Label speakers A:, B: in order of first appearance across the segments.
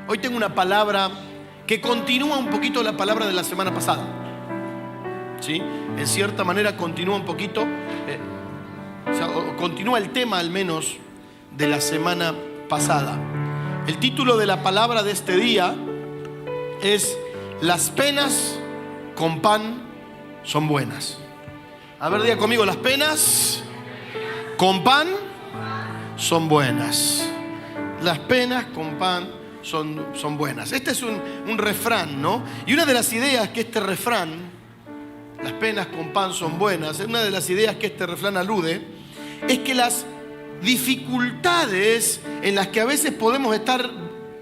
A: Hoy tengo una palabra que continúa un poquito la palabra de la semana pasada. ¿Sí? En cierta manera continúa un poquito, continúa el tema al menos de la semana pasada. El título de la palabra de este día es: las penas con pan son buenas. A ver, diga conmigo: las penas con pan son buenas. Las penas con pan son buenas. Este es un refrán, ¿no? Y una de las ideas que este refrán, las penas con pan son buenas, una de las ideas que este refrán alude es que las dificultades en las que a veces podemos estar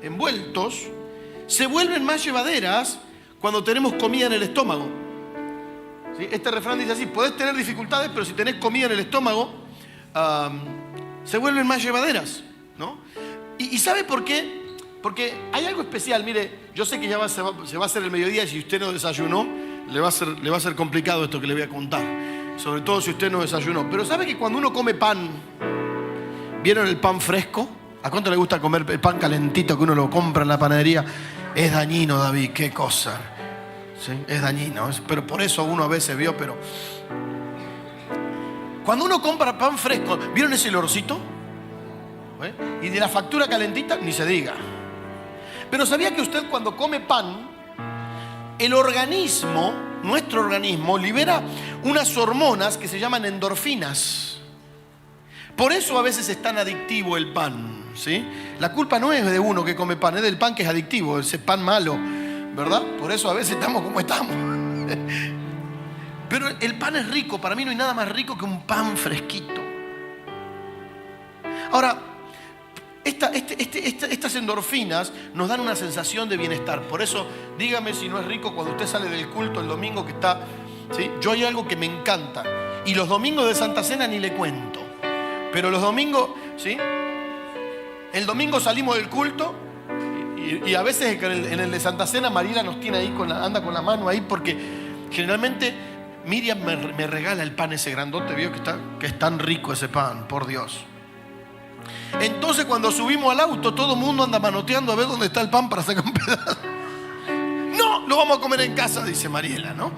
A: envueltos se vuelven más llevaderas cuando tenemos comida en el estómago. ¿Sí? Este refrán dice así: podés tener dificultades, pero si tenés comida en el estómago, se vuelven más llevaderas, ¿no? ¿Y sabe por qué? Porque hay algo especial. Mire, yo sé que ya se va a hacer el mediodía y si usted no desayunó, le va a ser complicado esto que le voy a contar. Sobre todo si usted no desayunó. Pero ¿sabe que cuando uno come pan, ¿vieron el pan fresco? ¿A cuánto le gusta comer el pan calentito que uno lo compra en la panadería? Es dañino, David, qué cosa. ¿Sí? Es dañino. Pero por eso uno a veces pero cuando uno compra pan fresco, ¿vieron ese olorcito? Y de la factura calentita, ni se diga. Pero ¿sabía que usted cuando come pan, el organismo, nuestro organismo, libera unas hormonas que se llaman endorfinas? Por eso a veces es tan adictivo el pan, ¿sí? La culpa no es de uno que come pan, es del pan que es adictivo, ese pan malo, ¿verdad? Por eso a veces estamos como estamos. Pero el pan es rico. Para mí no hay nada más rico que un pan fresquito. Ahora, estas endorfinas nos dan una sensación de bienestar. Por eso, dígame si no es rico cuando usted sale del culto el domingo que está, ¿sí? Yo hay algo que me encanta. Y los domingos de Santa Cena ni le cuento. Pero los domingos, ¿sí? El domingo salimos del culto y a veces en el de Santa Cena Mariela nos tiene ahí, anda con la mano ahí, porque generalmente Miriam me regala el pan ese grandote, ¿vio? Que es tan rico ese pan, por Dios. Entonces cuando subimos al auto, todo el mundo anda manoteando a ver dónde está el pan para sacar un pedazo. No, lo vamos a comer en casa, dice Mariela, ¿no?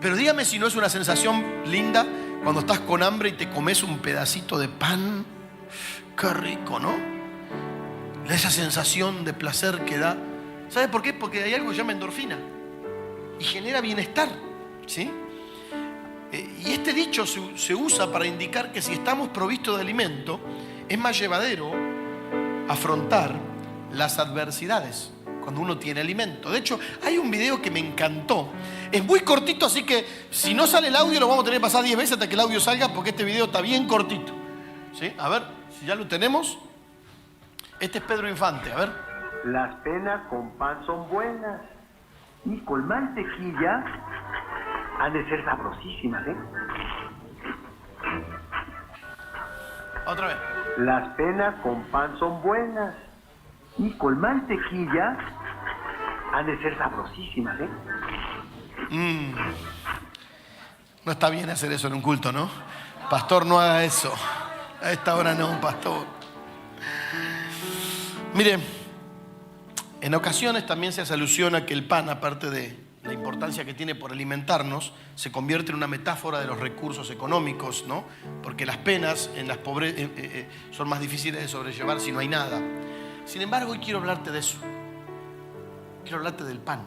A: Pero dígame si no es una sensación linda cuando estás con hambre y te comes un pedacito de pan. Qué rico, ¿no? Esa sensación de placer que da. ¿Sabe por qué? Porque hay algo que se llama endorfina y genera bienestar, ¿sí? Y este dicho se usa para indicar que si estamos provistos de alimento, es más llevadero afrontar las adversidades cuando uno tiene alimento. De hecho, hay un video que me encantó. Es muy cortito, así que si no sale el audio lo vamos a tener que pasar 10 veces hasta que el audio salga, porque este video está bien cortito, ¿sí? A ver, si ya lo tenemos. Este es Pedro Infante, a ver.
B: Las penas con pan son buenas y con mantequilla han de ser sabrosísimas, ¿eh?
A: Otra vez.
B: Las penas con pan son buenas y con mantequilla han de ser sabrosísimas, ¿eh?
A: No está bien hacer eso en un culto, ¿no? Pastor, no haga eso. A esta hora no, pastor. Mire, en ocasiones también se hace alusión a que el pan, aparte de la importancia que tiene por alimentarnos, se convierte en una metáfora de los recursos económicos, ¿no? Porque las penas en las son más difíciles de sobrellevar si no hay nada. Sin embargo, hoy quiero hablarte de eso. Quiero hablarte del pan.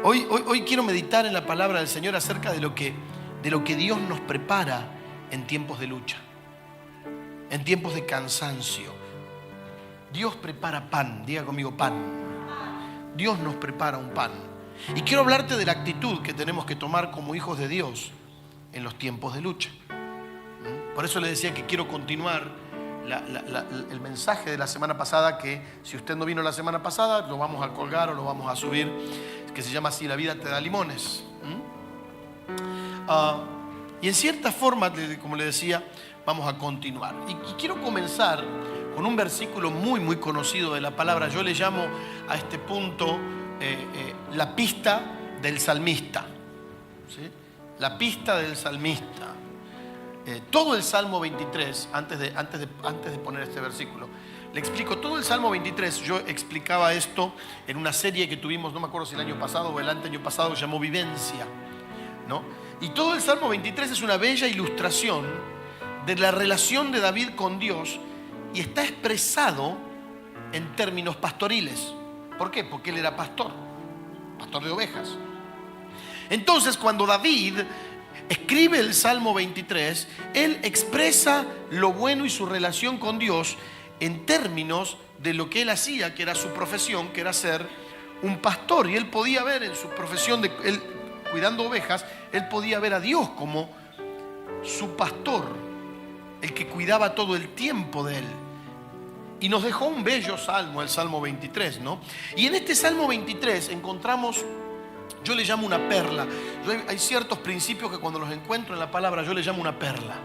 A: Hoy quiero meditar en la palabra del Señor acerca de lo que Dios nos prepara en tiempos de lucha, en tiempos de cansancio. Dios prepara pan. Diga conmigo: pan. Dios nos prepara un pan. Y quiero hablarte de la actitud que tenemos que tomar como hijos de Dios en los tiempos de lucha. Por eso le decía que quiero continuar el mensaje de la semana pasada, que si usted no vino la semana pasada, lo vamos a colgar o lo vamos a subir, que se llama así: la vida te da limones. Y en cierta forma, como le decía, vamos a continuar. Y quiero comenzar con un versículo muy, muy conocido de la palabra. Yo le llamo a este punto la pista del salmista, ¿sí? La pista del salmista. todo el Salmo 23, antes de poner este versículo, le explico todo el Salmo 23. Yo explicaba esto en una serie que tuvimos, no me acuerdo si el año pasado o el anteaño pasado, que se llamó Vivencia, ¿no? Y todo el Salmo 23 es una bella ilustración de la relación de David con Dios y está expresado en términos pastoriles. ¿Por qué? Porque él era pastor de ovejas. Entonces, cuando David escribe el Salmo 23, él expresa lo bueno y su relación con Dios en términos de lo que él hacía, que era su profesión, que era ser un pastor. Y él podía ver en su profesión de él cuidando ovejas, él podía ver a Dios como su pastor, el que cuidaba todo el tiempo de él. Y nos dejó un bello salmo, el Salmo 23, ¿no? Y en este Salmo 23 encontramos, yo le llamo una perla. Hay ciertos principios que cuando los encuentro en la palabra yo le llamo una perla.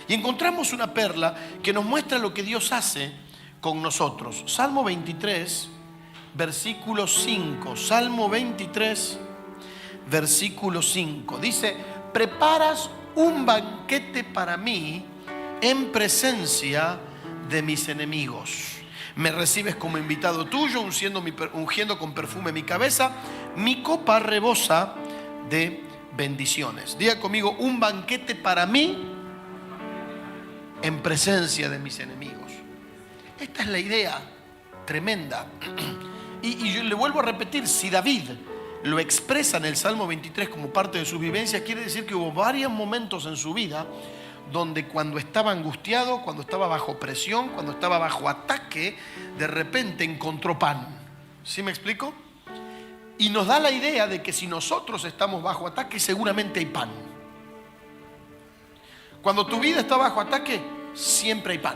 A: Y encontramos una perla que nos muestra lo que Dios hace con nosotros. Salmo 23, versículo 5. Salmo 23, versículo 5. Dice: preparas un banquete para mí en presencia de mis enemigos. Me recibes como invitado tuyo, ungiendo con perfume mi cabeza. Mi copa rebosa de bendiciones. Diga conmigo: un banquete para mí en presencia de mis enemigos. Esta es la idea tremenda. Y yo le vuelvo a repetir, si David lo expresa en el Salmo 23 como parte de sus vivencias, quiere decir que hubo varios momentos en su vida donde cuando estaba angustiado, cuando estaba bajo presión, cuando estaba bajo ataque, de repente encontró pan. ¿Sí me explico? Y nos da la idea de que si nosotros estamos bajo ataque, seguramente hay pan. Cuando tu vida está bajo ataque, siempre hay pan.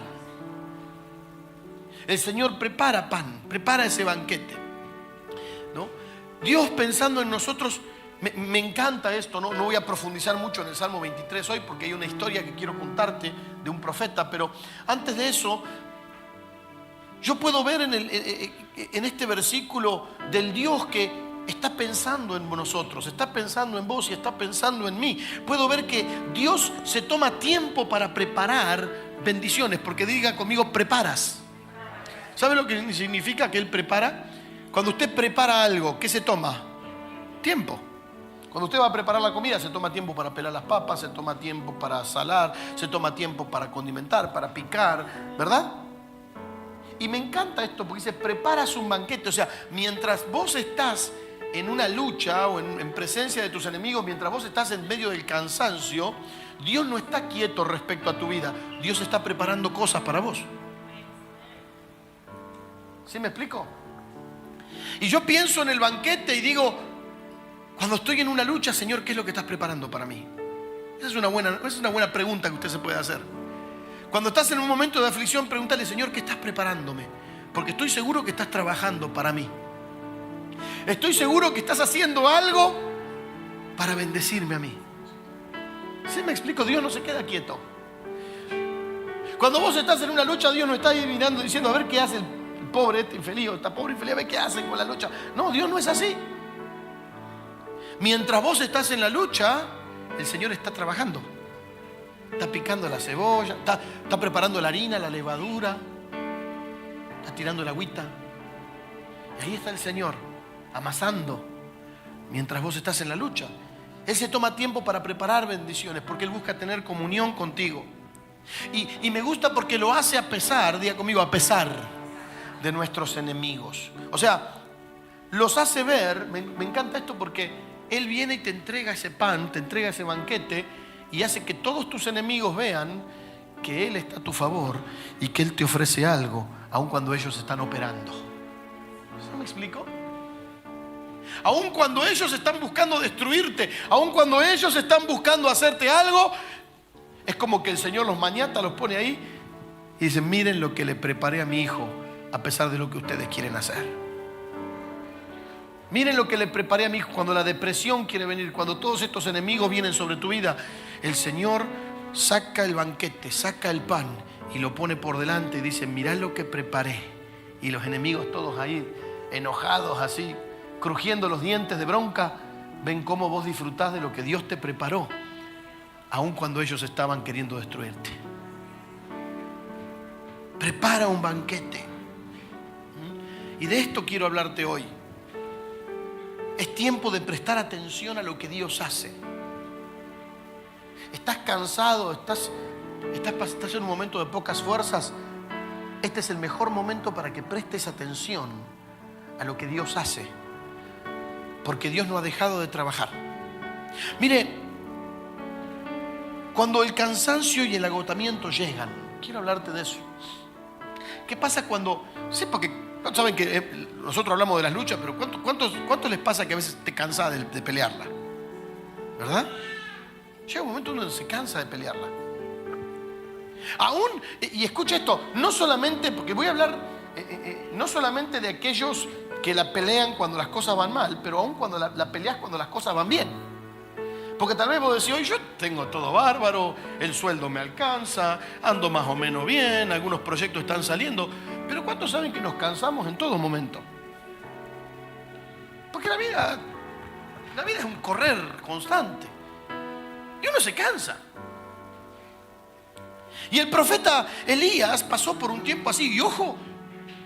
A: El Señor prepara pan, prepara ese banquete, ¿no? Dios pensando en nosotros. Me encanta esto, ¿no? No voy a profundizar mucho en el Salmo 23 hoy porque hay una historia que quiero contarte de un profeta, pero antes de eso, yo puedo ver en este versículo del Dios que está pensando en nosotros, está pensando en vos y está pensando en mí. Puedo ver que Dios se toma tiempo para preparar bendiciones, porque diga conmigo: preparas. ¿Sabe lo que significa que Él prepara? Cuando usted prepara algo, ¿qué se toma? Tiempo. Cuando usted va a preparar la comida, se toma tiempo para pelar las papas, se toma tiempo para salar, se toma tiempo para condimentar, para picar, ¿verdad? Y me encanta esto porque dice: preparas un banquete. O sea, mientras vos estás en una lucha o en presencia de tus enemigos, mientras vos estás en medio del cansancio, Dios no está quieto respecto a tu vida. Dios está preparando cosas para vos. ¿Sí me explico? Y yo pienso en el banquete y digo: cuando estoy en una lucha, Señor, ¿qué es lo que estás preparando para mí? Esa es una buena pregunta que usted se puede hacer. Cuando estás en un momento de aflicción, pregúntale: Señor, ¿qué estás preparándome? Porque estoy seguro que estás trabajando para mí. Estoy seguro que estás haciendo algo para bendecirme a mí. ¿Sí me explico? Dios no se queda quieto. Cuando vos estás en una lucha, Dios no está ahí mirando diciendo: a ver qué hace el pobre este infeliz, o esta pobre infeliz, a ver qué hacen con la lucha. No, Dios no es así. Mientras vos estás en la lucha, el Señor está trabajando. Está picando la cebolla, está preparando la harina, la levadura, está tirando la agüita. Y ahí está el Señor, amasando, mientras vos estás en la lucha. Él se toma tiempo para preparar bendiciones, porque Él busca tener comunión contigo. Y me gusta porque lo hace a pesar, diga conmigo, a pesar de nuestros enemigos. O sea, los hace ver, me encanta esto porque Él viene y te entrega ese pan, te entrega ese banquete y hace que todos tus enemigos vean que Él está a tu favor y que Él te ofrece algo, aun cuando ellos están operando. ¿Se me explico? Aun cuando ellos están buscando destruirte, aun cuando ellos están buscando hacerte algo, es como que el Señor los maniata, los pone ahí y dice: miren lo que le preparé a mi hijo a pesar de lo que ustedes quieren hacer. Miren lo que le preparé a mi hijo cuando la depresión quiere venir, cuando todos estos enemigos vienen sobre tu vida. El Señor saca el banquete, saca el pan y lo pone por delante y dice: mirá lo que preparé. Y los enemigos todos ahí enojados así, crujiendo los dientes de bronca, ven cómo vos disfrutás de lo que Dios te preparó aun cuando ellos estaban queriendo destruirte. Prepara un banquete. Y de esto quiero hablarte hoy. Es tiempo de prestar atención a lo que Dios hace. ¿Estás cansado? ¿Estás en un momento de pocas fuerzas? Este es el mejor momento para que prestes atención a lo que Dios hace. Porque Dios no ha dejado de trabajar. Mire, cuando el cansancio y el agotamiento llegan, quiero hablarte de eso. ¿Qué pasa cuando... Sí, porque saben que nosotros hablamos de las luchas, pero ¿cuánto les pasa que a veces te cansas de pelearla? ¿Verdad? Llega un momento donde se cansa de pelearla. Aún, y escucha esto, no solamente, porque voy a hablar, no solamente de aquellos que la pelean cuando las cosas van mal, pero aún cuando la peleas cuando las cosas van bien. Porque tal vez vos decís, hoy yo tengo todo bárbaro, el sueldo me alcanza, ando más o menos bien, algunos proyectos están saliendo. Pero ¿cuántos saben que nos cansamos en todo momento? Porque la vida es un correr constante. Y uno se cansa. Y el profeta Elías pasó por un tiempo así. Y ojo,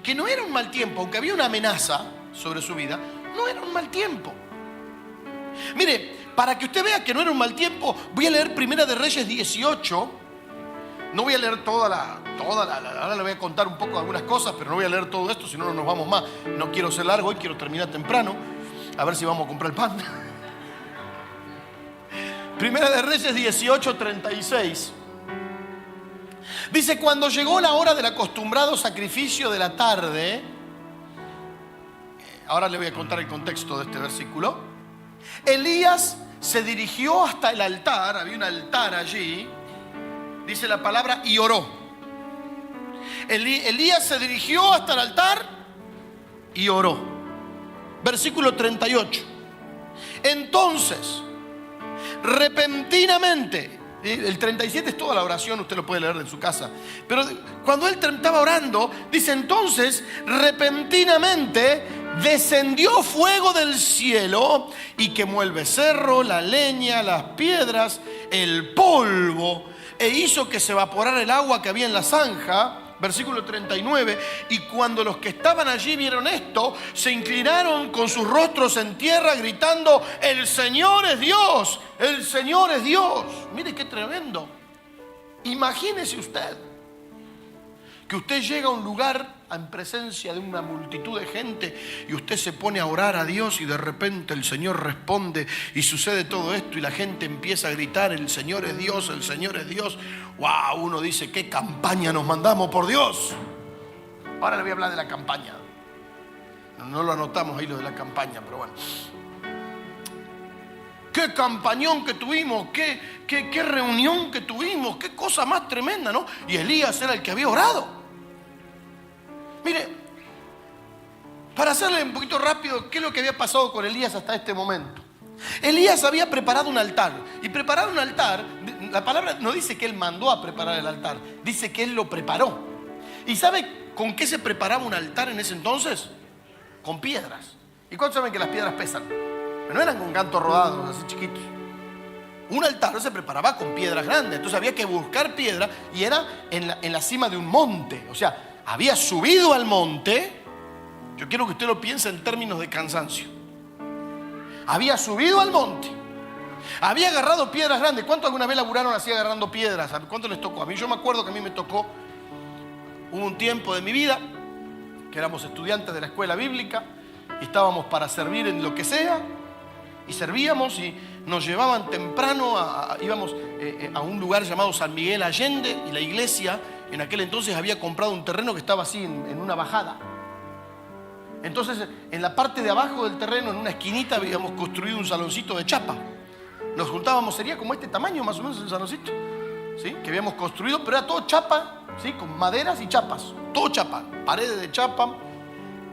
A: que no era un mal tiempo, aunque había una amenaza sobre su vida, no era un mal tiempo. Mire, para que usted vea que no era un mal tiempo, voy a leer Primera de Reyes 18. No voy a leer ahora le voy a contar un poco algunas cosas, pero no voy a leer todo esto, si no nos vamos más. No quiero ser largo, hoy quiero terminar temprano, a ver si vamos a comprar el pan. Primera de Reyes 18, 36. Dice, cuando llegó la hora del acostumbrado sacrificio de la tarde, ahora le voy a contar el contexto de este versículo. Elías se dirigió hasta el altar, había un altar allí, dice la palabra, y oró. Elías se dirigió hasta el altar y oró. Versículo 38. Entonces, repentinamente, el 37 es toda la oración, usted lo puede leer en su casa. Pero cuando él estaba orando, dice, entonces, repentinamente descendió fuego del cielo y quemó el becerro, la leña, las piedras, el polvo, e hizo que se evaporara el agua que había en la zanja. Versículo 39, y cuando los que estaban allí vieron esto, se inclinaron con sus rostros en tierra gritando, el Señor es Dios, el Señor es Dios. Mire qué tremendo. Imagínese usted que usted llega a un lugar en presencia de una multitud de gente y usted se pone a orar a Dios y de repente el Señor responde y sucede todo esto y la gente empieza a gritar, el Señor es Dios, el Señor es Dios. ¡Wow! Uno dice, ¿qué campaña nos mandamos por Dios? Ahora le voy a hablar de la campaña. No lo anotamos ahí lo de la campaña, pero bueno. ¡Qué campañón que tuvimos! ¡Qué reunión que tuvimos! ¡Qué cosa más tremenda!, ¿no? Y Elías era el que había orado. Mire, para hacerle un poquito rápido, ¿qué es lo que había pasado con Elías hasta este momento? Elías había preparado un altar. Y preparar un altar, la palabra no dice que él mandó a preparar el altar, dice que él lo preparó. ¿Y sabe con qué se preparaba un altar en ese entonces? Con piedras. ¿Y cuántos saben que las piedras pesan? Pero no eran con cantos rodados, así chiquitos. Un altar se preparaba con piedras grandes. Entonces había que buscar piedra y era en la cima de un monte. O sea, había subido al monte. Yo quiero que usted lo piense en términos de cansancio. Había subido al monte. Había agarrado piedras grandes. ¿Cuántos alguna vez laburaron así agarrando piedras? ¿Cuánto les tocó? A mí, yo me acuerdo que a mí me tocó. Hubo un tiempo de mi vida que éramos estudiantes de la escuela bíblica y estábamos para servir en lo que sea. Y servíamos y nos llevaban temprano, íbamos a un lugar llamado San Miguel Allende, y la iglesia en aquel entonces había comprado un terreno que estaba así en una bajada. Entonces en la parte de abajo del terreno, en una esquinita, habíamos construido un saloncito de chapa. Nos juntábamos, sería como este tamaño más o menos el saloncito, ¿sí? Que habíamos construido, pero era todo chapa, ¿sí? Con maderas y chapas, todo chapa, paredes de chapa,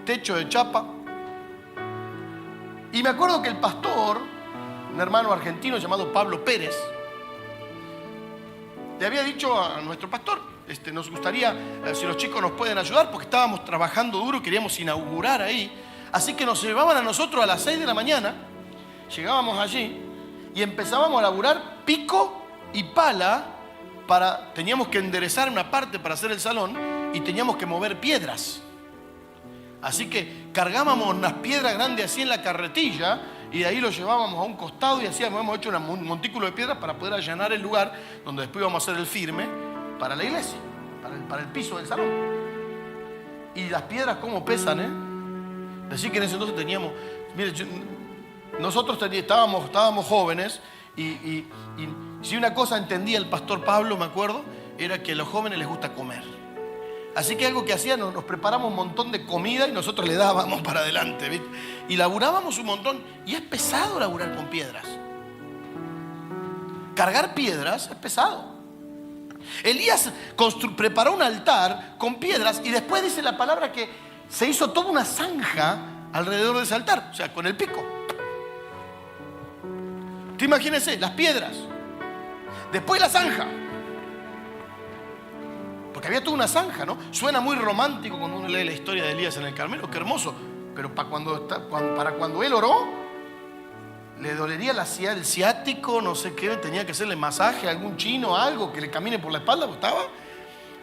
A: techo de chapa. Y me acuerdo que el pastor, un hermano argentino llamado Pablo Pérez, le había dicho a nuestro pastor, nos gustaría, si los chicos nos pueden ayudar, porque estábamos trabajando duro, queríamos inaugurar ahí. Así que nos llevaban a nosotros a las 6 de la mañana, llegábamos allí y empezábamos a laburar pico y pala teníamos que enderezar una parte para hacer el salón y teníamos que mover piedras. Así que cargábamos unas piedras grandes así en la carretilla y de ahí lo llevábamos a un costado y hemos hecho un montículo de piedras para poder allanar el lugar donde después íbamos a hacer el firme para la iglesia, para el piso del salón. Y las piedras cómo pesan, ¿eh? Decir que en ese entonces teníamos, mire, nosotros estábamos jóvenes y si una cosa entendía el pastor Pablo, me acuerdo, era que a los jóvenes les gusta comer. Así que algo que hacíamos, nos preparamos un montón de comida y nosotros le dábamos para adelante, ¿viste? Y laburábamos un montón. Y es pesado laburar con piedras. Cargar piedras es pesado. Elías preparó un altar con piedras y después dice la palabra que se hizo toda una zanja alrededor de ese altar, o sea, con el pico. Te imagínese, las piedras, después la zanja. Porque había toda una zanja, ¿no? Suena muy romántico cuando uno lee la historia de Elías en el Carmelo, qué hermoso. Pero para cuando él oró, le dolería el ciático, no sé qué, tenía que hacerle masaje a algún chino, algo que le camine por la espalda, porque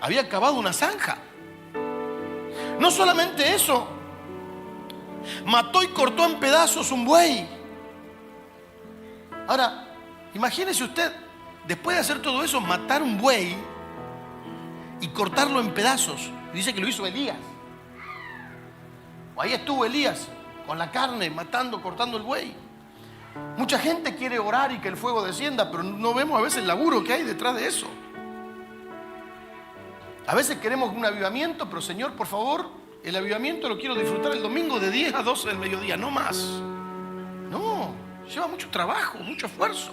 A: había cavado una zanja. No solamente eso, mató y cortó en pedazos un buey. Ahora, imagínese usted, después de hacer todo eso, matar un buey y cortarlo en pedazos. Dice que lo hizo Elías. Ahí estuvo Elías con la carne, matando, cortando el buey. Mucha gente quiere orar y que el fuego descienda, pero no vemos a veces el laburo que hay detrás de eso. A veces queremos un avivamiento, pero Señor, por favor, el avivamiento lo quiero disfrutar el domingo de 10 a 12 del mediodía, no más. No, lleva mucho trabajo, mucho esfuerzo.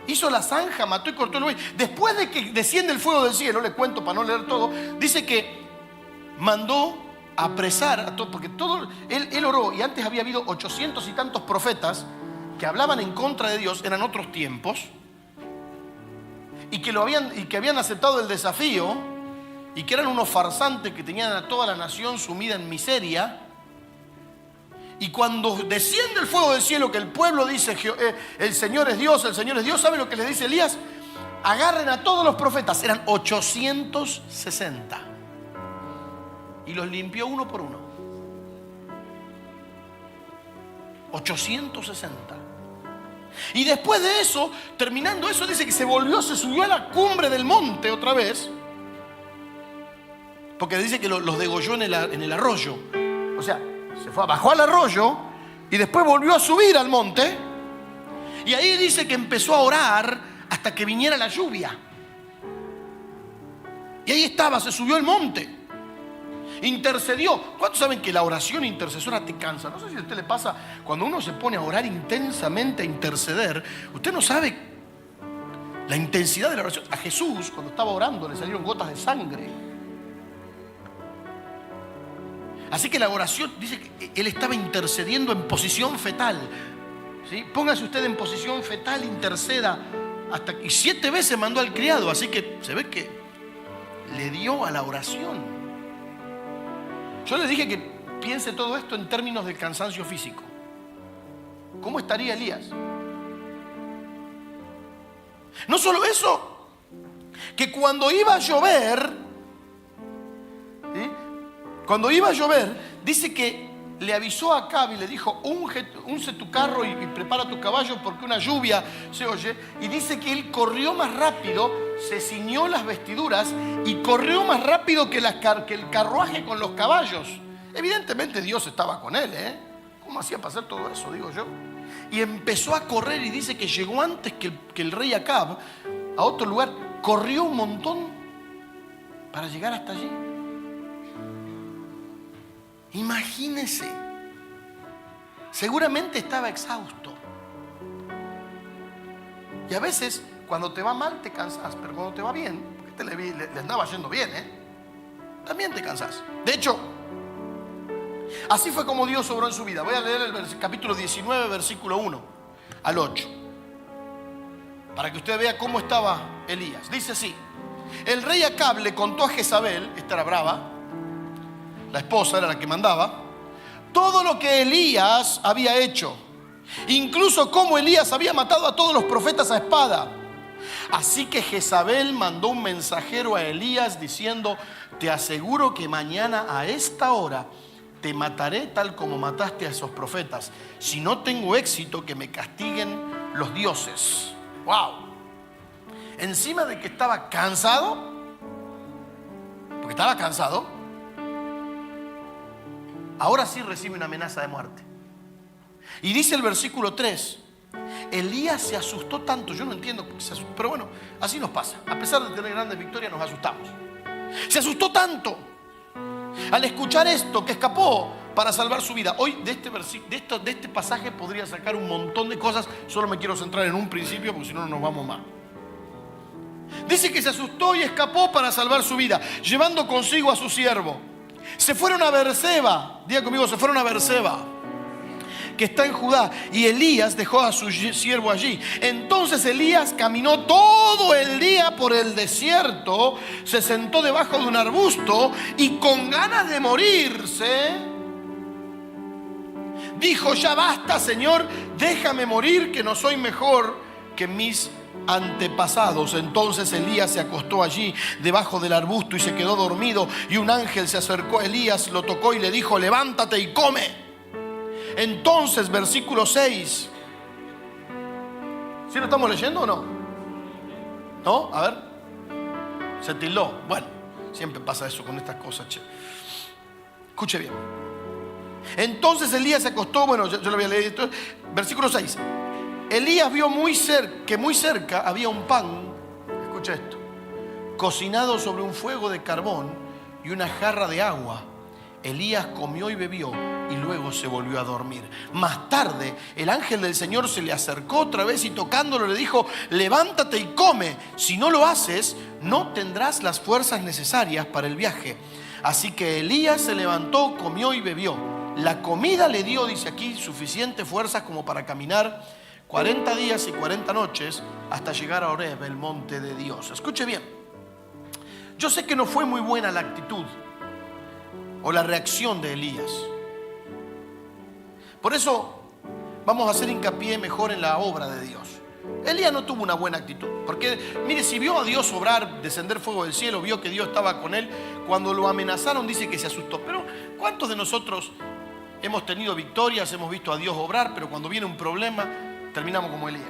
A: Hizo la zanja, mató y cortó el buey. Después de que desciende el fuego del cielo, le cuento para no leer todo, dice que mandó apresar a todos, porque él oró, y antes había habido 800 y tantos profetas que hablaban en contra de Dios, eran otros tiempos, y que habían aceptado el desafío, y que eran unos farsantes que tenían a toda la nación sumida en miseria. Y cuando desciende el fuego del cielo, que el pueblo dice, el Señor es Dios, ¿sabe lo que le dice Elías? Agarren a todos los profetas, eran 860. Y los limpió uno por uno. 860. Y después de eso, terminando eso, dice que se subió a la cumbre del monte otra vez. Porque dice que los degolló en el arroyo. O sea, bajó al arroyo y después volvió a subir al monte. Y ahí dice que empezó a orar hasta que viniera la lluvia. Y ahí estaba, se subió al monte. Intercedió. ¿Cuántos saben que la oración intercesora te cansa? No sé si a usted le pasa, cuando uno se pone a orar intensamente, a interceder, usted no sabe la intensidad de la oración. A Jesús, cuando estaba orando, le salieron gotas de sangre. Así que la oración, dice que él estaba intercediendo en posición fetal. ¿Sí? Póngase usted en posición fetal, interceda. Y 7 veces mandó al criado. Así que se ve que le dio a la oración. Yo le dije que piense todo esto en términos del cansancio físico. ¿Cómo estaría Elías? No solo eso, que cuando iba a llover, ¿sí? Cuando iba a llover, dice que le avisó a Acab y le dijo, unce tu carro y prepara tu caballo porque una lluvia se oye. Y dice que él corrió más rápido, se ciñó las vestiduras y corrió más rápido que el carruaje con los caballos. Evidentemente Dios estaba con él, ¿eh? ¿Cómo hacía para hacer todo eso, digo yo? Y empezó a correr y dice que llegó antes que el rey Acab a otro lugar. Corrió un montón para llegar hasta allí. Imagínese, seguramente estaba exhausto. Y a veces, cuando te va mal, te cansas, pero cuando te va bien, porque le andaba yendo bien, también te cansas. De hecho, así fue como Dios obró en su vida. Voy a leer el capítulo 19, versículo 1 al 8, para que usted vea cómo estaba Elías. Dice así: el rey Acab le contó a Jezabel, esta era brava, la esposa era la que mandaba, todo lo que Elías había hecho incluso cómo Elías había matado a todos los profetas a espada. Así que Jezabel mandó un mensajero a Elías diciendo: te aseguro que mañana a esta hora te mataré tal como mataste a esos profetas. Si no tengo éxito, que me castiguen los dioses. ¡Wow! Encima de que estaba cansado, porque estaba cansado, ahora sí recibe una amenaza de muerte. Y dice el versículo 3, Elías se asustó tanto. Yo no entiendo por qué se asustó, pero bueno, así nos pasa. A pesar de tener grandes victorias, nos asustamos. Se asustó tanto al escuchar esto que escapó para salvar su vida. Hoy de este pasaje podría sacar un montón de cosas. Solo me quiero centrar en un principio, porque si no, no nos vamos más. Dice que se asustó y escapó para salvar su vida, llevando consigo a su siervo. Se fueron a Beerseba. Diga conmigo, se fueron a Beerseba, que está en Judá, y Elías dejó a su siervo allí. Entonces Elías caminó todo el día por el desierto, se sentó debajo de un arbusto y con ganas de morirse dijo: ya basta, Señor, déjame morir, que no soy mejor que mis antepasados. Entonces Elías se acostó allí debajo del arbusto y se quedó dormido, y un ángel se acercó a Elías, lo tocó y le dijo: levántate y come. Entonces, versículo 6. ¿Sí lo estamos leyendo o no? ¿No? A ver. Se tildó. Bueno, siempre pasa eso con estas cosas, che. Escuche bien. Entonces Elías se acostó. Bueno, yo lo voy a leer. Versículo 6. Elías vio que muy cerca había un pan. Escucha esto. Cocinado sobre un fuego de carbón y una jarra de agua. Elías comió y bebió y luego se volvió a dormir. Más tarde, el ángel del Señor se le acercó otra vez y tocándolo le dijo: levántate y come. Si no lo haces, no tendrás las fuerzas necesarias para el viaje. Así que Elías se levantó, comió y bebió. La comida le dio, dice aquí, suficientes fuerzas como para caminar 40 días y 40 noches hasta llegar a Horeb, el monte de Dios. Escuche bien. Yo sé que no fue muy buena la actitud o la reacción de Elías. Por eso vamos a hacer hincapié mejor en la obra de Dios. Elías no tuvo una buena actitud, porque mire, si vio a Dios obrar, descender fuego del cielo, vio que Dios estaba con él, cuando lo amenazaron dice que se asustó. Pero ¿cuántos de nosotros hemos tenido victorias, hemos visto a Dios obrar, pero cuando viene un problema terminamos como Elías?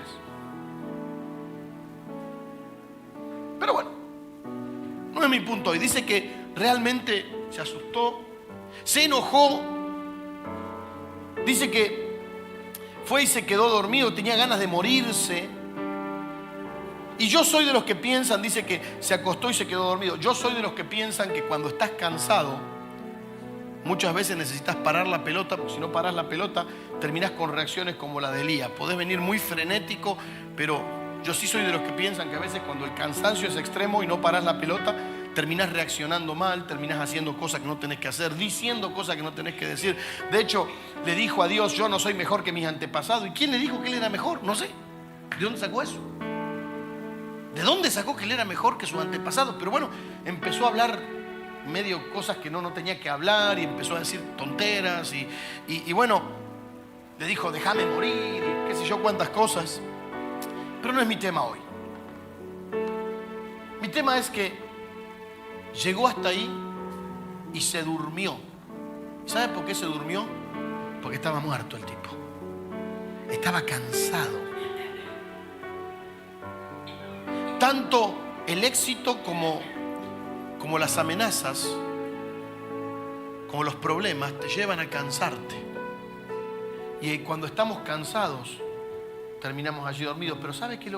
A: Pero bueno, no es mi punto hoy. Dice que realmente se asustó, se enojó. Dice que fue y se quedó dormido, tenía ganas de morirse. Y yo soy de los que piensan, dice que se acostó y se quedó dormido. Yo soy de los que piensan que cuando estás cansado, muchas veces necesitas parar la pelota, porque si no paras la pelota, terminás con reacciones como la de Elías. Podés venir muy frenético, pero yo sí soy de los que piensan que a veces cuando el cansancio es extremo y no paras la pelota, terminás reaccionando mal, terminás haciendo cosas que no tenés que hacer, diciendo cosas que no tenés que decir. De hecho, le dijo a Dios: yo no soy mejor que mis antepasados. ¿Y quién le dijo que él era mejor? No sé. ¿De dónde sacó eso? ¿De dónde sacó que él era mejor que sus antepasados? Pero bueno, empezó a hablar medio cosas que no tenía que hablar, y empezó a decir tonteras y bueno, le dijo: déjame morir, y qué sé yo cuántas cosas. Pero no es mi tema hoy. Mi tema es que llegó hasta ahí y se durmió. ¿Sabe por qué se durmió? Porque estaba muerto el tipo. Estaba cansado. Tanto el éxito como las amenazas, como los problemas, te llevan a cansarte. Y cuando estamos cansados, terminamos allí dormidos. Pero ¿sabe qué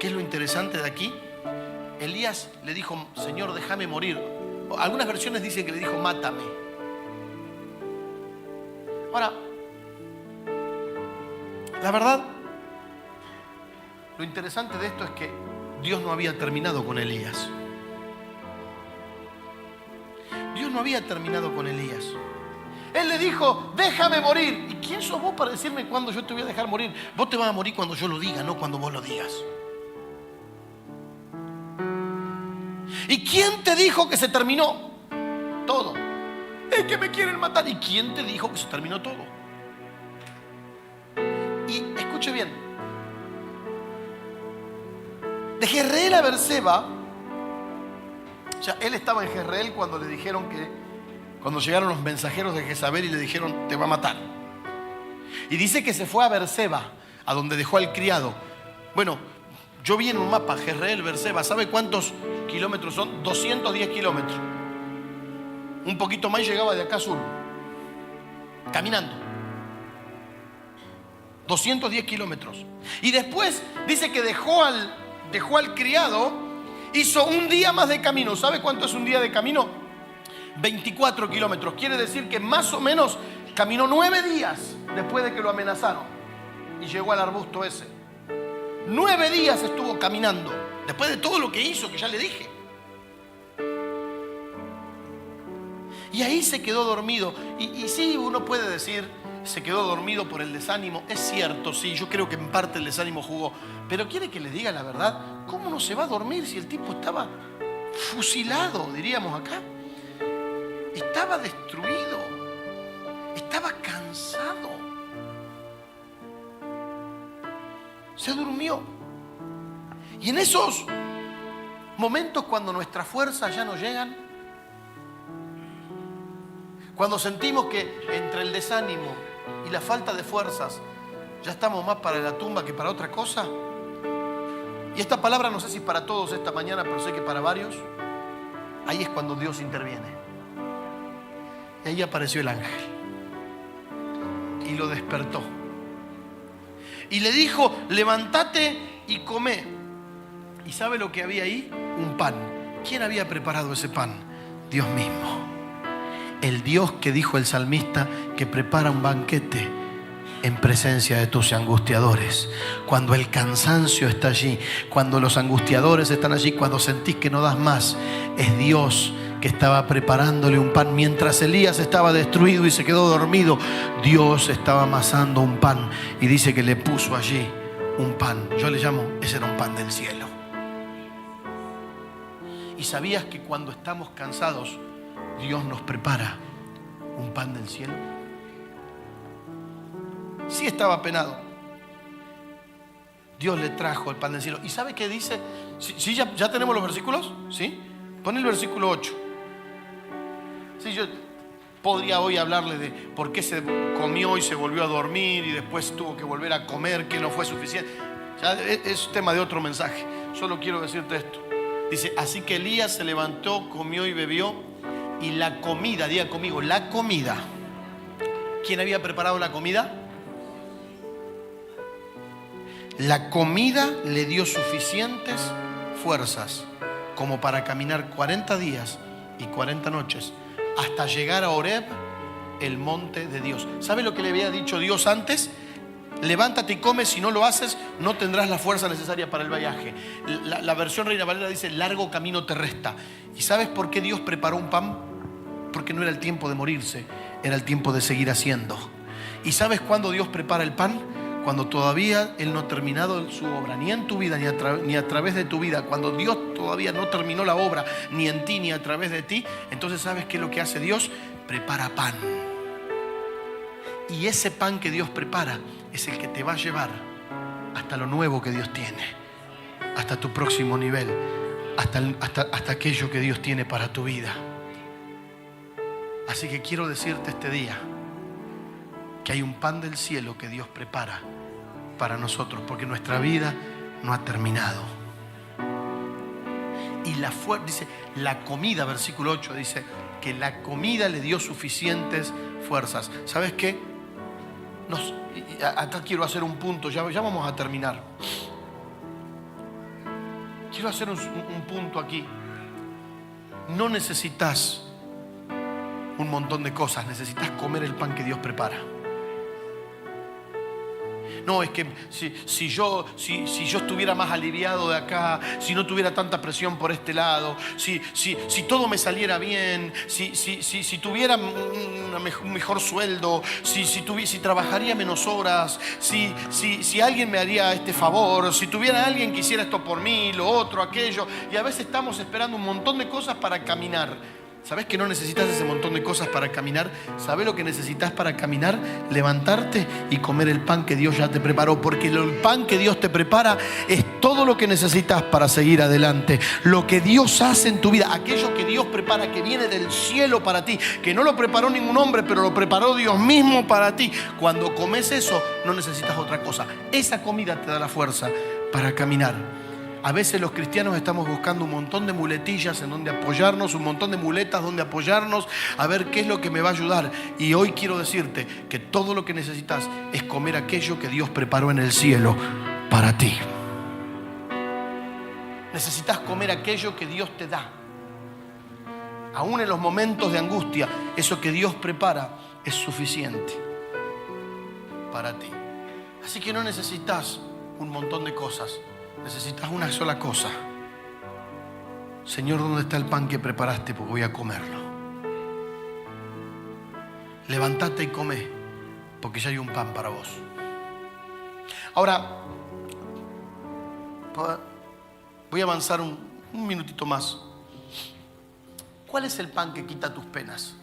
A: es lo interesante de aquí? Elías le dijo: Señor, déjame morir. Algunas versiones dicen que le dijo: mátame. Ahora, la verdad, lo interesante de esto es que Dios no había terminado con Elías. Dios no había terminado con Elías. Él le dijo: déjame morir. ¿Y quién sos vos para decirme cuándo yo te voy a dejar morir? Vos te vas a morir cuando yo lo diga, no cuando vos lo digas. ¿Y quién te dijo que se terminó todo? Es que me quieren matar. ¿Y quién te dijo que se terminó todo? escuche bien. De Jezreel a Beerseba, o sea, él estaba en Jezreel cuando le dijeron cuando llegaron los mensajeros de Jezabel y le dijeron, te va a matar. Y dice que se fue a Beerseba, a donde dejó al criado. Bueno, yo vi en un mapa, Jezreel, Beerseba, ¿sabe cuántos kilómetros son? 210 kilómetros. Un poquito más y llegaba de acá a sur, caminando. 210 kilómetros. Y después dice que dejó al criado, hizo un día más de camino. ¿Sabe cuánto es un día de camino? 24 kilómetros. Quiere decir que más o menos caminó 9 días después de que lo amenazaron. Y llegó al arbusto ese. 9 días estuvo caminando, después de todo lo que hizo, que ya le dije. Y ahí se quedó dormido. Y sí, uno puede decir, se quedó dormido por el desánimo. Es cierto, sí, yo creo que en parte el desánimo jugó. Pero quiere que le diga la verdad, ¿cómo no se va a dormir si el tipo estaba fusilado, diríamos acá? Estaba destruido, estaba cansado. Se durmió. Y en esos momentos cuando nuestras fuerzas ya no llegan, cuando sentimos que entre el desánimo y la falta de fuerzas ya estamos más para la tumba que para otra cosa. Y esta palabra no sé si para todos esta mañana, pero sé que para varios, ahí es cuando Dios interviene. Y ahí apareció el ángel y lo despertó. Y le dijo, levántate y come. ¿Y sabe lo que había ahí? Un pan. ¿Quién había preparado ese pan? Dios mismo. El Dios que dijo el salmista que prepara un banquete en presencia de tus angustiadores. Cuando el cansancio está allí, cuando los angustiadores están allí, cuando sentís que no das más, es Dios que estaba preparándole un pan. Mientras Elías estaba destruido y se quedó dormido, Dios estaba amasando un pan y dice que le puso allí un pan. Yo le llamo, ese era un pan del cielo. ¿Y sabías que cuando estamos cansados, Dios nos prepara un pan del cielo? Sí estaba penado. Dios le trajo el pan del cielo. ¿Y sabe qué dice? ¿Sí, ya tenemos los versículos? ¿Sí? Pon el versículo 8. Sí, yo podría hoy hablarle de por qué se comió y se volvió a dormir y después tuvo que volver a comer, que no fue suficiente. Ya es tema de otro mensaje. Solo quiero decirte esto. Dice, así que Elías se levantó, comió y bebió. Y la comida, diga conmigo, la comida. ¿Quién había preparado la comida? La comida le dio suficientes fuerzas como para caminar 40 días y 40 noches hasta llegar a Horeb, el monte de Dios. ¿Sabe lo que le había dicho Dios antes? Levántate y come, si no lo haces no tendrás la fuerza necesaria para el viaje. La versión Reina Valera dice, largo camino te resta. ¿Y sabes por qué Dios preparó un pan? Porque no era el tiempo de morirse, era el tiempo de seguir haciendo. ¿Y sabes cuándo Dios prepara el pan? Cuando todavía Él no ha terminado su obra, ni en tu vida, ni a través de tu vida. Cuando Dios todavía no terminó la obra, ni en ti, ni a través de ti. Entonces, ¿sabes qué es lo que hace Dios? Prepara pan. Y ese pan que Dios prepara es el que te va a llevar hasta lo nuevo que Dios tiene, hasta tu próximo nivel, hasta aquello que Dios tiene para tu vida. Así que quiero decirte este día que hay un pan del cielo que Dios prepara para nosotros, porque nuestra vida no ha terminado. Y dice, la comida, versículo 8, dice que la comida le dio suficientes fuerzas. ¿Sabes qué? Acá quiero hacer un punto, ya vamos a terminar. Quiero hacer un punto aquí. No necesitas un montón de cosas, necesitas comer el pan que Dios prepara. No, es que si yo estuviera más aliviado de acá, si no tuviera tanta presión por este lado, si todo me saliera bien, si tuviera un mejor sueldo, si trabajaría menos horas, si alguien me haría este favor, si tuviera alguien que hiciera esto por mí, lo otro, aquello. Y a veces estamos esperando un montón de cosas para caminar. ¿Sabés que no necesitas ese montón de cosas para caminar? ¿Sabés lo que necesitas para caminar? Levantarte y comer el pan que Dios ya te preparó. Porque el pan que Dios te prepara es todo lo que necesitas para seguir adelante. Lo que Dios hace en tu vida, aquello que Dios prepara, que viene del cielo para ti, que no lo preparó ningún hombre, pero lo preparó Dios mismo para ti. Cuando comes eso, no necesitas otra cosa. Esa comida te da la fuerza para caminar. A veces los cristianos estamos buscando un montón de muletillas en donde apoyarnos, un montón de muletas donde apoyarnos, a ver qué es lo que me va a ayudar. Y hoy quiero decirte que todo lo que necesitas es comer aquello que Dios preparó en el cielo para ti. Necesitas comer aquello que Dios te da. Aún en los momentos de angustia, eso que Dios prepara es suficiente para ti. Así que no necesitas un montón de cosas. Necesitas una sola cosa. Señor, ¿dónde está el pan que preparaste? Porque voy a comerlo. Levántate y come, porque ya hay un pan para vos. Ahora, voy a avanzar un minutito más. ¿Cuál es el pan que quita tus penas?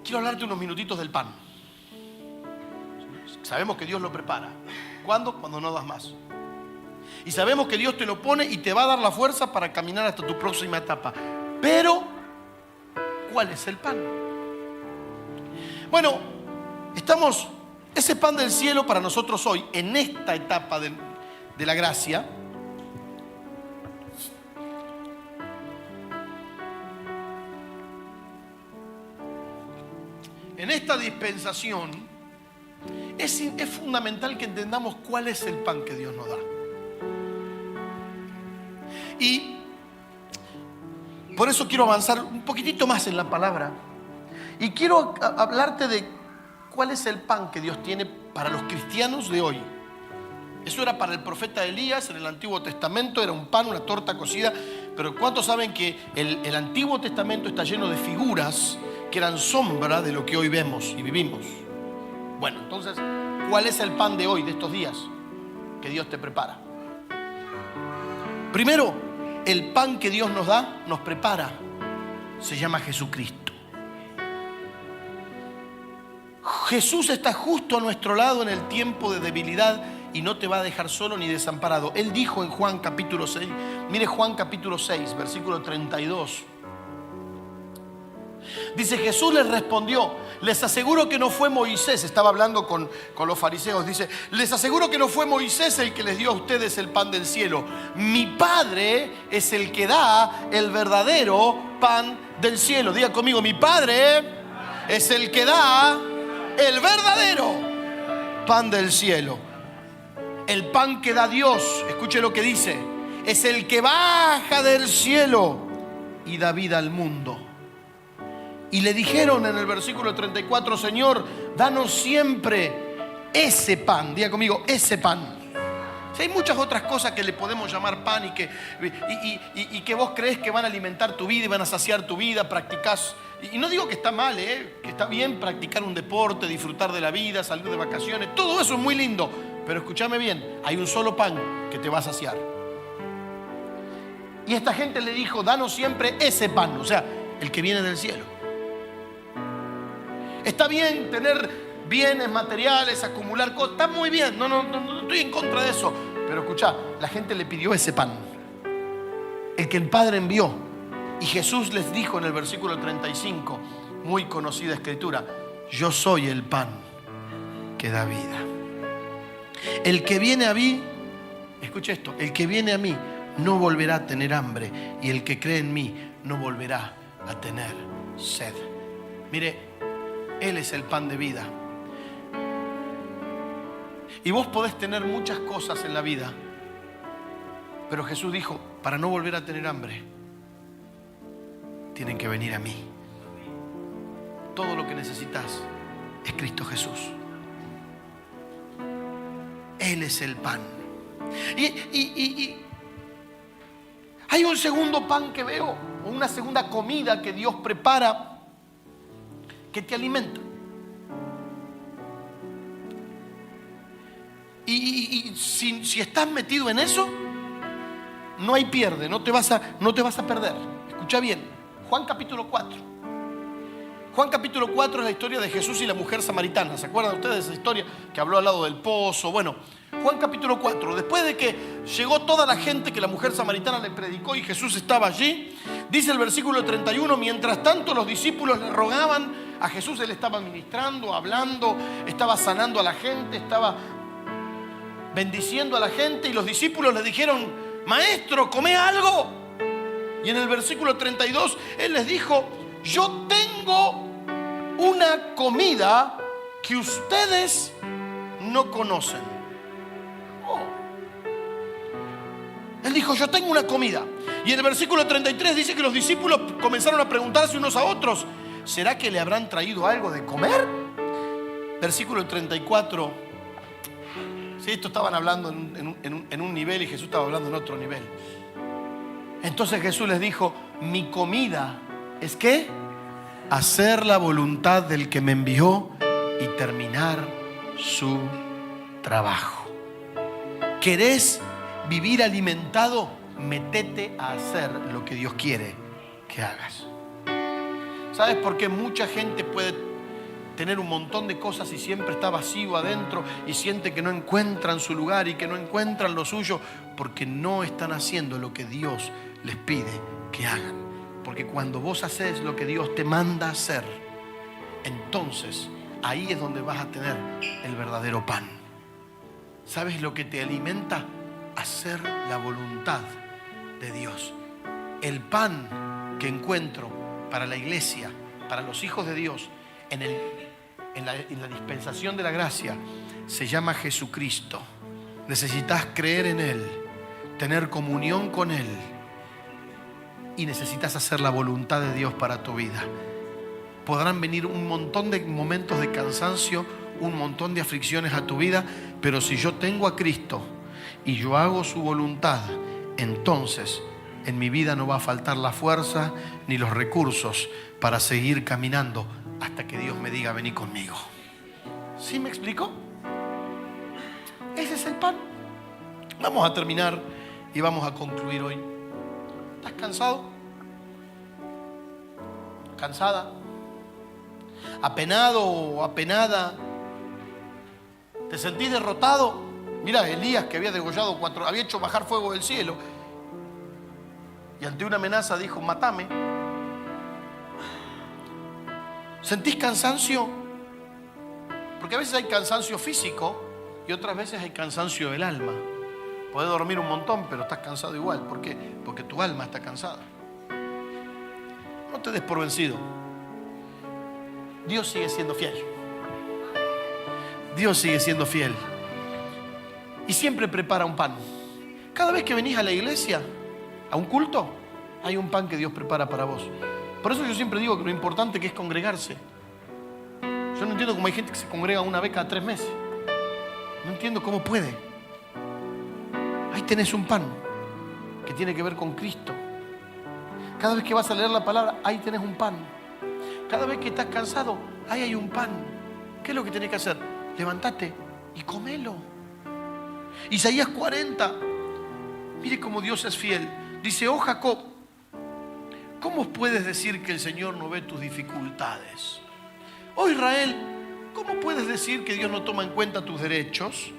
A: Quiero hablarte unos minutitos del pan. Sabemos que Dios lo prepara. ¿Cuándo? Cuando no das más. Y sabemos que Dios te lo pone y te va a dar la fuerza para caminar hasta tu próxima etapa. Pero, ¿cuál es el pan? Bueno, ese pan del cielo para nosotros hoy, en esta etapa de la gracia, en esta dispensación, es fundamental que entendamos cuál es el pan que Dios nos da. Y por eso quiero avanzar un poquitito más en la palabra. Y quiero hablarte de cuál es el pan que Dios tiene para los cristianos de hoy. Eso era para el profeta Elías en el Antiguo Testamento, era un pan, una torta cocida. Pero ¿cuántos saben que el Antiguo Testamento está lleno de figuras que eran sombra de lo que hoy vemos y vivimos? Bueno, entonces, ¿cuál es el pan de hoy, de estos días, que Dios te prepara? Primero, el pan que Dios nos da, nos prepara, se llama Jesucristo. Jesús está justo a nuestro lado en el tiempo de debilidad y no te va a dejar solo ni desamparado. Él dijo en Juan capítulo 6, mire Juan capítulo 6, versículo 32. Dice, Jesús les respondió, les aseguro que no fue Moisés, estaba hablando con los fariseos, dice, les aseguro que no fue Moisés el que les dio a ustedes el pan del cielo. Mi Padre es el que da el verdadero pan del cielo. Diga conmigo, mi Padre es el que da el verdadero pan del cielo. El pan que da Dios, escuche lo que dice, es el que baja del cielo y da vida al mundo. Y le dijeron en el versículo 34, Señor, danos siempre ese pan. Diga conmigo, ese pan. Si hay muchas otras cosas que le podemos llamar pan y que vos crees que van a alimentar tu vida y van a saciar tu vida, practicás. Y no digo que está mal, que está bien practicar un deporte, disfrutar de la vida, salir de vacaciones. Todo eso es muy lindo. Pero escúchame bien, hay un solo pan que te va a saciar. Y esta gente le dijo, danos siempre ese pan, o sea, el que viene del cielo. Está bien tener bienes materiales, acumular cosas, está muy bien, no estoy en contra de eso. Pero escuchá, la gente le pidió ese pan, el que el Padre envió. Y Jesús les dijo en el versículo 35, muy conocida escritura, yo soy el pan que da vida. El que viene a mí, escucha esto, el que viene a mí no volverá a tener hambre y el que cree en mí no volverá a tener sed. Mire, Él es el pan de vida. Y vos podés tener muchas cosas en la vida, pero Jesús dijo, para no volver a tener hambre, tienen que venir a mí. Todo lo que necesitas es Cristo Jesús. Él es el pan. Y hay un segundo pan que veo, o una segunda comida que Dios prepara, que te alimenta. Y si estás metido en eso, no hay pierde, no te vas a perder. Escucha bien, Juan capítulo 4. Juan capítulo 4 es la historia de Jesús y la mujer samaritana. ¿Se acuerdan ustedes de esa historia que habló al lado del pozo? Bueno, Juan capítulo 4, después de que llegó toda la gente que la mujer samaritana le predicó y Jesús estaba allí, dice el versículo 31, mientras tanto los discípulos le rogaban a Jesús. Él estaba ministrando, hablando, estaba sanando a la gente, estaba bendiciendo a la gente, y los discípulos le dijeron: maestro, come algo. Y en el versículo 32 él les dijo: yo tengo una comida que ustedes no conocen. Él dijo: yo tengo una comida. Y en el versículo 33 dice que los discípulos comenzaron a preguntarse unos a otros: ¿será que le habrán traído algo de comer? Versículo 34. Sí, esto estaban hablando en un nivel y Jesús estaba hablando en otro nivel. Entonces Jesús les dijo: mi comida es ¿qué? Hacer la voluntad del que me envió y terminar su trabajo. ¿Querés vivir alimentado? Métete a hacer lo que Dios quiere que hagas. ¿Sabes por qué mucha gente puede tener un montón de cosas y siempre está vacío adentro y siente que no encuentran su lugar y que no encuentran lo suyo? Porque no están haciendo lo que Dios les pide que hagan. Porque cuando vos haces lo que Dios te manda hacer, entonces ahí es donde vas a tener el verdadero pan. ¿Sabes lo que te alimenta? Hacer la voluntad de Dios. El pan que encuentro para la iglesia, para los hijos de Dios, en la dispensación de la gracia, se llama Jesucristo. Necesitas creer en Él, tener comunión con Él, y necesitas hacer la voluntad de Dios para tu vida. Podrán venir un montón de momentos de cansancio, un montón de aflicciones a tu vida, pero si yo tengo a Cristo y yo hago su voluntad, entonces en mi vida no va a faltar la fuerza ni los recursos para seguir caminando hasta que Dios me diga: vení conmigo. ¿Sí me explico? Ese es el pan. Vamos a terminar y vamos a concluir hoy. ¿Estás cansado? ¿Cansada? ¿Apenado o apenada? ¿Te sentís derrotado? Mira, Elías, que había degollado había hecho bajar fuego del cielo, y ante una amenaza dijo: mátame. ¿Sentís cansancio? Porque a veces hay cansancio físico y otras veces hay cansancio del alma. Podés dormir un montón, pero estás cansado igual. ¿Por qué? Porque tu alma está cansada. No te des por vencido. Dios sigue siendo fiel. Dios sigue siendo fiel. Y siempre prepara un pan. Cada vez que venís a la iglesia, a un culto, hay un pan que Dios prepara para vos. Por eso yo siempre digo que lo importante que es congregarse. Yo no entiendo cómo hay gente que se congrega una vez cada 3 meses. No entiendo cómo puede. Ahí tenés un pan que tiene que ver con Cristo. Cada vez que vas a leer la palabra, ahí tenés un pan. Cada vez que estás cansado, ahí hay un pan. ¿Qué es lo que tenés que hacer? Levántate y comelo. Isaías 40. Mire cómo Dios es fiel. Dice: oh Jacob, ¿cómo puedes decir que el Señor no ve tus dificultades? Oh Israel, ¿cómo puedes decir que Dios no toma en cuenta tus derechos?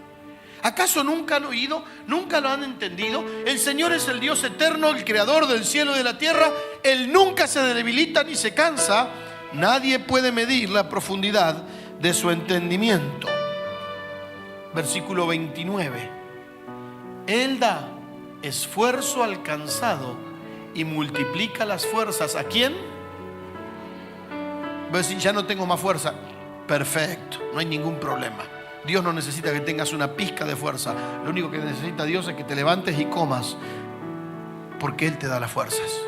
A: ¿Acaso nunca han oído? ¿Nunca lo han entendido? El Señor es el Dios eterno, el creador del cielo y de la tierra. Él nunca se debilita ni se cansa. Nadie puede medir la profundidad de su entendimiento. Versículo 29. Él da esfuerzo al cansado y multiplica las fuerzas. ¿A quién? Voy a decir: ya no tengo más fuerza. Perfecto, no hay ningún problema. Dios no necesita que tengas una pizca de fuerza. Lo único que necesita Dios es que te levantes y comas, porque Él te da las fuerzas.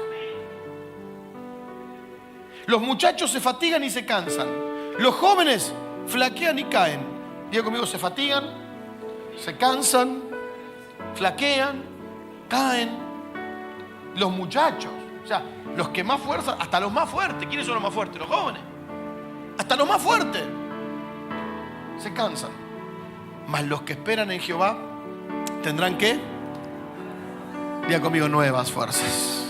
A: Los muchachos se fatigan y se cansan. Los jóvenes flaquean y caen. Diga conmigo: se fatigan, se cansan, flaquean, caen. Los muchachos, o sea, los que más fuerza, hasta los más fuertes. ¿Quiénes son los más fuertes? Los jóvenes. Hasta los más fuertes se cansan. Mas los que esperan en Jehová tendrán ¿qué? Diga conmigo, nuevas fuerzas.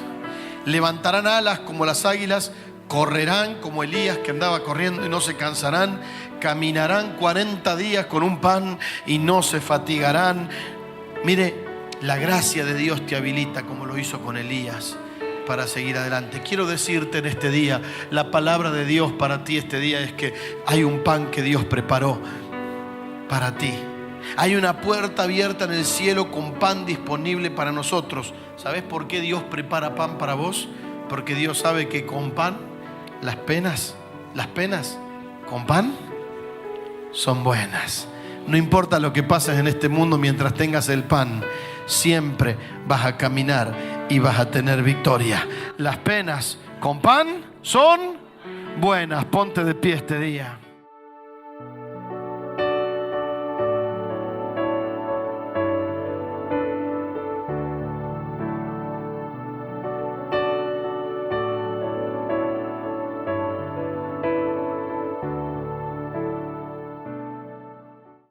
A: Levantarán alas como las águilas, correrán como Elías que andaba corriendo y no se cansarán, caminarán 40 días con un pan y no se fatigarán. Mire, la gracia de Dios te habilita como lo hizo con Elías para seguir adelante. Quiero decirte en este día, la palabra de Dios para ti este día es que hay un pan que Dios preparó para ti. Hay una puerta abierta en el cielo con pan disponible para nosotros. ¿Sabes por qué Dios prepara pan para vos? Porque Dios sabe que con pan, las penas con pan son buenas. No importa lo que pases en este mundo, mientras tengas el pan, siempre vas a caminar y vas a tener victoria. Las penas con pan son buenas. Ponte de pie este día.